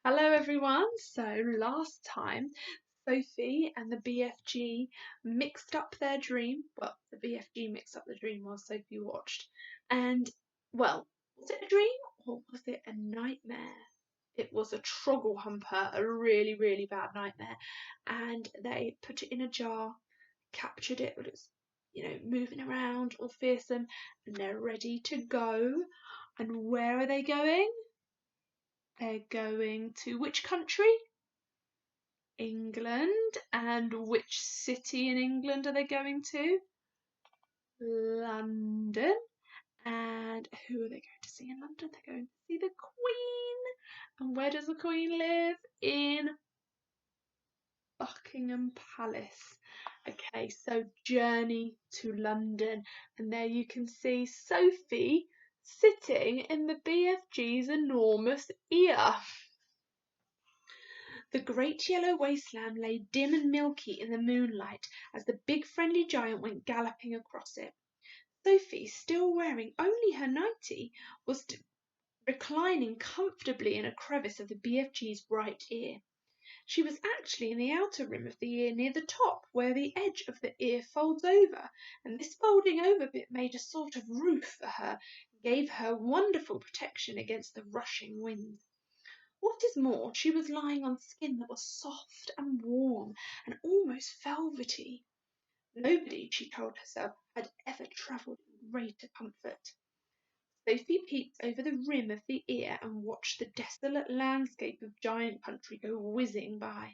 Hello everyone. So last time Sophie and the BFG mixed up their dream. Well, the BFG mixed up the dream while Sophie watched. And well, was it a dream or was it a nightmare? It was a troggle humper, a really, really bad nightmare. And they put it in a jar, captured it, but it's moving around all fearsome, and they're ready to go. And where are they going? They're going to which country? England. And which city in England are they going to? London. And who are they going to see in London? They're going to see the Queen. And where does the Queen live? In Buckingham Palace. Okay, so journey to London. And there you can see Sophie sitting in the BFG's enormous ear. The great yellow wasteland lay dim and milky in the moonlight as the big friendly giant went galloping across it. Sophie, still wearing only her nightie, was reclining comfortably in a crevice of the BFG's right ear. She was actually in the outer rim of the ear near the top, where the edge of the ear folds over, and this folding over bit made a sort of roof for her and gave her wonderful protection against the rushing wind. What is more, she was lying on skin that was soft and warm and almost velvety. Nobody, she told herself, had ever travelled in greater comfort. Sophie peeped over the rim of the ear and watched the desolate landscape of giant country go whizzing by.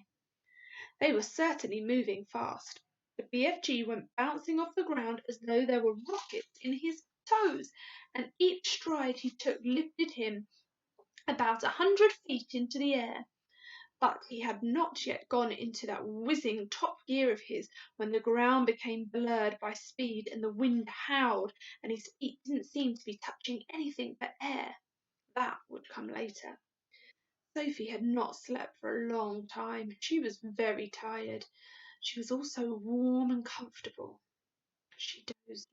They were certainly moving fast. The BFG went bouncing off the ground as though there were rockets in his toes, and each stride he took lifted him about 100 feet into the air. But he had not yet gone into that whizzing top gear of his when the ground became blurred by speed and the wind howled and his feet didn't seem to be touching anything but air. That would come later. Sophie had not slept for a long time. She was very tired. She was also warm and comfortable. She dozed.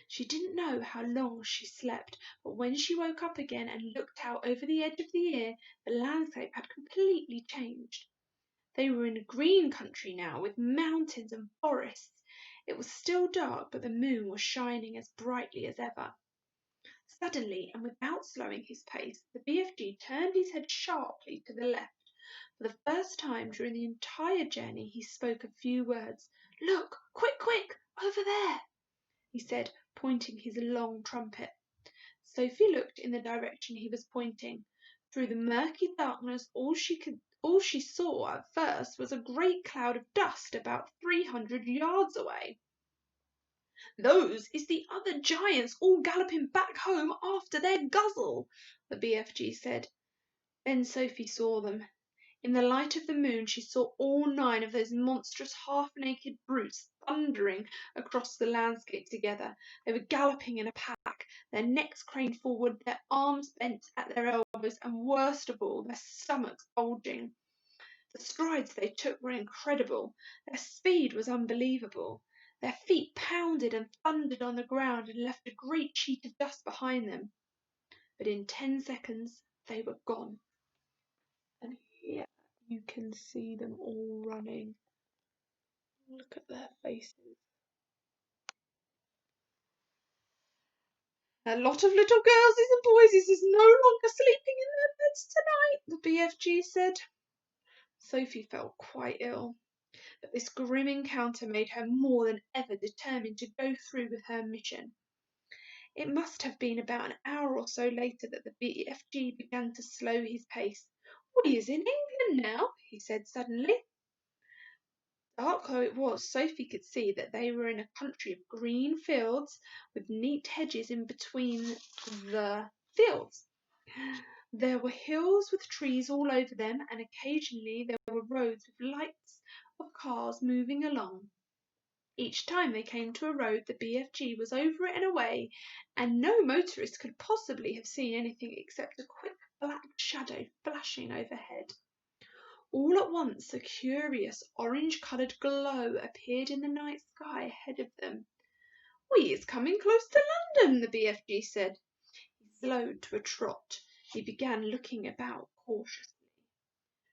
She didn't know how long she slept, but when she woke up again and looked out over the edge of the ear, the landscape had completely changed. They were in a green country now, with mountains and forests. It was still dark, but the moon was shining as brightly as ever. Suddenly, and without slowing his pace, the BFG turned his head sharply to the left. For the first time during the entire journey, he spoke a few words. "Look, quick, quick, over there," he said, pointing his long trumpet. Sophie looked in the direction he was pointing. Through the murky darkness, all she saw at first was a great cloud of dust about 300 yards away. "Those is the other giants all galloping back home after their guzzle," the BFG said. Then Sophie saw them. In the light of the moon she saw all 9 of those monstrous half-naked brutes thundering across the landscape together. They were galloping in a pack, their necks craned forward, their arms bent at their elbows, and worst of all, their stomachs bulging. The strides they took were incredible. Their speed was unbelievable. Their feet pounded and thundered on the ground and left a great sheet of dust behind them. But in 10 seconds they were gone. And here you can see them all running. Look at their faces. A lot of little girlses and boyses is no longer sleeping in their beds tonight, the BFG said. Sophie felt quite ill, but this grim encounter made her more than ever determined to go through with her mission. It must have been about an hour or so later that the BFG began to slow his pace. "We is in England now," he said suddenly. Dark though it was, Sophie could see that they were in a country of green fields with neat hedges in between the fields. There were hills with trees all over them, and occasionally there were roads with lights of cars moving along. Each time they came to a road, the BFG was over it and away, and no motorist could possibly have seen anything except a quick black shadow flashing overhead. All at once a curious orange-coloured glow appeared in the night sky ahead of them. "We is coming close to London," the BFG said. He slowed to a trot. He began looking about cautiously.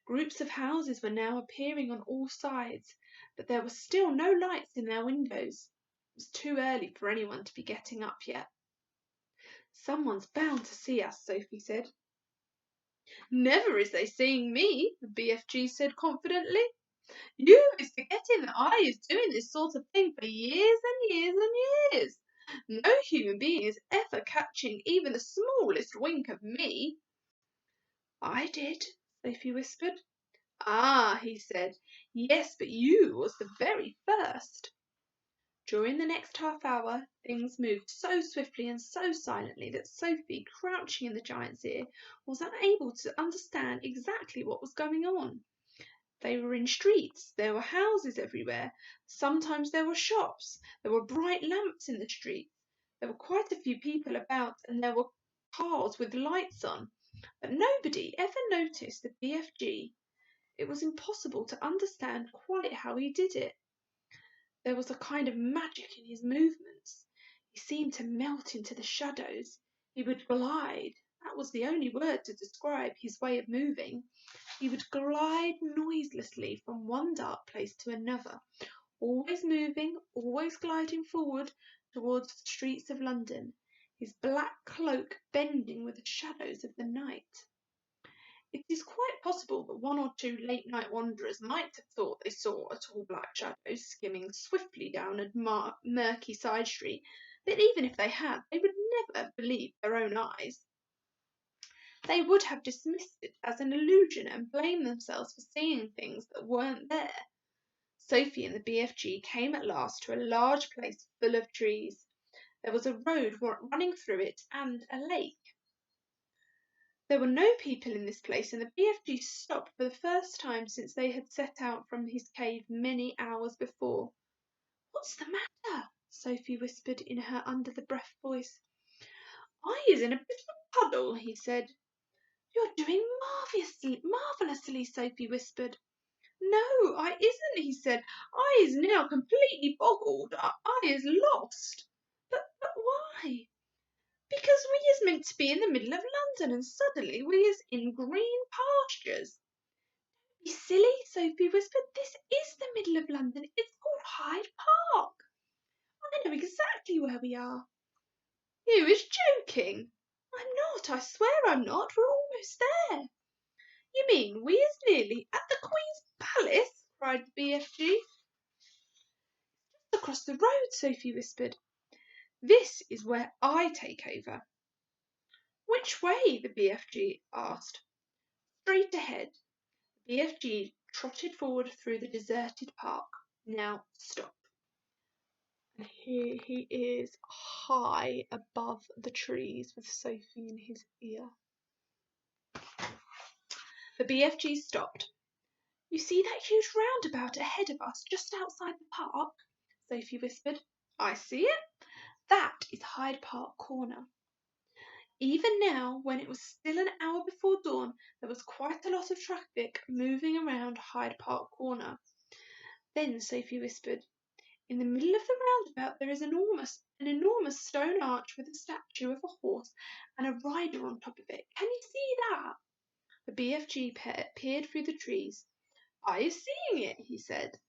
Groups of houses were now appearing on all sides, but there were still no lights in their windows. It was too early for anyone to be getting up yet. "Someone's bound to see us," Sophie said. "Never is they seeing me," the BFG said confidently. "You is forgetting that I is doing this sort of thing for years and years and years. No human being is ever catching even the smallest wink of me." "I did," Sophie whispered. "Ah," he said. "Yes, but you was the very first." During the next half hour things moved so swiftly and so silently that Sophie, crouching in the giant's ear, was unable to understand exactly what was going on. They were in streets, there were houses everywhere, sometimes there were shops, there were bright lamps in the streets, there were quite a few people about, and there were cars with lights on, but nobody ever noticed the BFG. It was impossible to understand quite how he did it. There was a kind of magic in his movements. He seemed to melt into the shadows. He would glide. That was the only word to describe his way of moving. He would glide noiselessly from one dark place to another, always moving, always gliding forward towards the streets of London, his black cloak bending with the shadows of the night. It is quite possible that one or two late-night wanderers might have thought they saw a tall black shadow skimming swiftly down a murky side street, but even if they had, they would never believe their own eyes. They would have dismissed it as an illusion and blamed themselves for seeing things that weren't there. Sophie and the BFG came at last to a large place full of trees. There was a road running through it and a lake. There were no people in this place, and the BFG stopped for the first time since they had set out from his cave many hours before. "What's the matter?" Sophie whispered in her under-the-breath voice. "I is in a bit of a puddle," he said. "You're doing marvellously," Sophie whispered. "No, I isn't," he said. "I is now completely boggled. I is lost." But why?" "Because we is meant to be in the middle of London, and suddenly we is in green pastures." "Don't be silly," Sophie whispered. "This is the middle of London. It's called Hyde Park. I know exactly where we are." "You is joking." "I'm not. I swear I'm not. We're almost there." "You mean we is nearly at the Queen's Palace?" cried the BFG. "Just across the road," Sophie whispered. "This is where I take over." "Which way?" the BFG asked. "Straight ahead." The BFG trotted forward through the deserted park. "Now stop." And here he is, high above the trees, with Sophie in his ear. The BFG stopped. "You see that huge roundabout ahead of us, just outside the park?" Sophie whispered. "I see it. That is Hyde Park Corner." Even now, when it was still an hour before dawn, there was quite a lot of traffic moving around Hyde Park Corner. Then Sophie whispered, "In the middle of the roundabout there is an enormous stone arch with a statue of a horse and a rider on top of it. Can you see that?" The BFG peered through the trees. "I is seeing it," he said.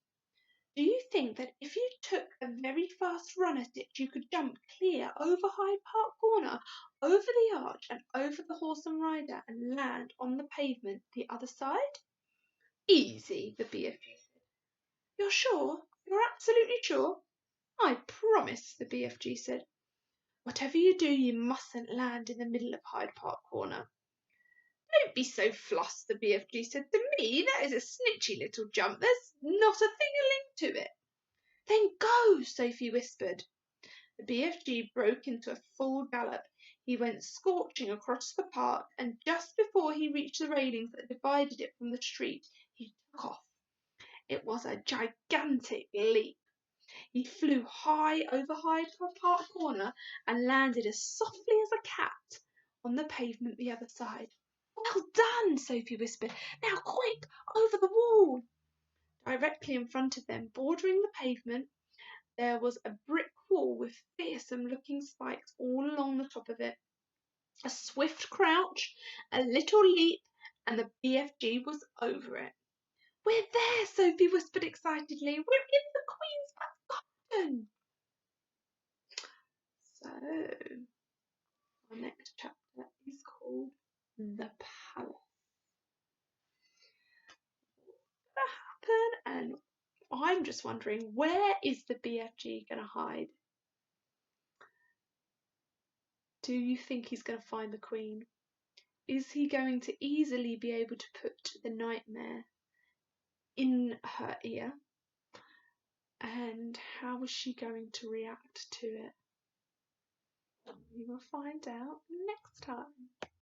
"Do you think that if you took a very fast run at it you could jump clear over Hyde Park Corner, over the arch and over the horse and rider, and land on the pavement the other side?" "Easy," the BFG said. "You're sure? You're absolutely sure?" "I promise," the BFG said. "Whatever you do, you mustn't land in the middle of Hyde Park Corner." "Don't be so fluffed," the BFG said. "To me that is a snitchy little jump. There's not a thing-a-ling to it." "Then go," Sophie whispered. The BFG broke into a full gallop. He went scorching across the park, and just before he reached the railings that divided it from the street, he took off. It was a gigantic leap. He flew high over Hyde Park Corner and landed as softly as a cat on the pavement the other side. "Well done," Sophie whispered. "Now quick, over the wall." Directly in front of them, bordering the pavement, there was a brick wall with fearsome-looking spikes all along the top of it. A swift crouch, a little leap, and the BFG was over it. "We're there!" Sophie whispered excitedly. "We're in the Queen's back garden!" So, our next chapter is called The Palace. What's going to happen? And I'm just wondering, where is the BFG going to hide? Do you think he's going to find the Queen? Is he going to easily be able to put the nightmare in her ear? And how is she going to react to it? We will find out next time.